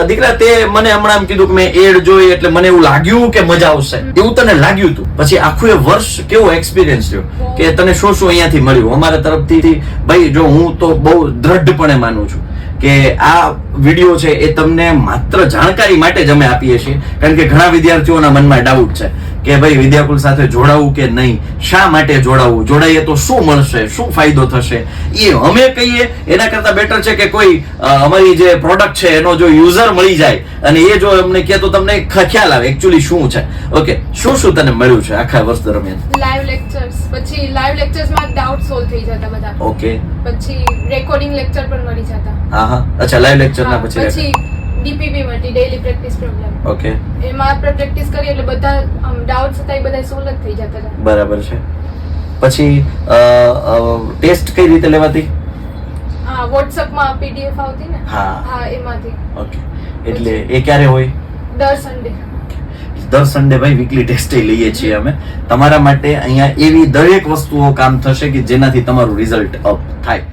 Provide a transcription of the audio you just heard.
દીકરા તે મને હમણાં એમ કીધું કે મેં એડ જોઈ એટલે મને એવું લાગ્યું કે મજા આવશે, એવું તને લાગ્યું હતું? પછી આખું એ વર્ષ કેવો એક્સપિરિયન્સ રહ્યો કે તને શું શું અહીંયાથી મળ્યું? અમારા તરફથી ભાઈ જો હું તો બહુ દ્રઢપણે માનું છું કે આ વિડીયો છે એ તમને માત્ર જાણકારી માટે જ અમે આપીએ છીએ, કારણ કે ઘણા વિદ્યાર્થીઓના મનમાં ડાઉટ છે કે ભાઈ વિદ્યાકુલ સાથે જોડાવું કે નહીં, શા માટે જોડાવું, જોડાઈએ તો શું મળશે, શું ફાયદો થશે, એ અમે કહીએ એના કરતા બેટર છે કે કોઈ અમારી જે પ્રોડક્ટ છે એનો જો યુઝર મળી જાય અને એ જો અમને કહે તો તમને ખ્યાલ આવે એકચ્યુઅલી શું છે. ઓકે, શું શું તને મળ્યું છે આખા વર્ષ દરમિયાન? લાઈવ લેક્ચર્સ, પછી લાઈવ લેક્ચર્સમાં ડાઉટ સોલ્વ થઈ જતા બધા. ઓકે, પછી રેકોર્ડિંગ લેક્ચર પણ મળી જતા. હા હા, અચ્છા લાઈવ લેક્ચર ના પછી ડીપીપી માટે ડેઈલી પ્રેક્ટિસ પ્રોબ્લેમ. ઓકે, એમાં આપણે પ્રેક્ટિસ કરીએ એટલે બધા ડાઉટ્સ હતા એ બધા સોલ્વ જ થઈ જતા હતા. બરાબર છે. પછી ટેસ્ટ કઈ રીતે લેવાતી? હા, WhatsApp માં PDF આવતી ને, હા હા એમાંથી. ઓકે, એટલે એ ક્યારે હોય? દર સન્ડે. દર સન્ડે ભાઈ વીકલી ટેસ્ટ લઈએ છીએ અમે તમારા માટે. અહીંયા એવી દરેક વસ્તુઓ કામ થશે કે જેનાથી તમારું રિઝલ્ટ અપ થાય.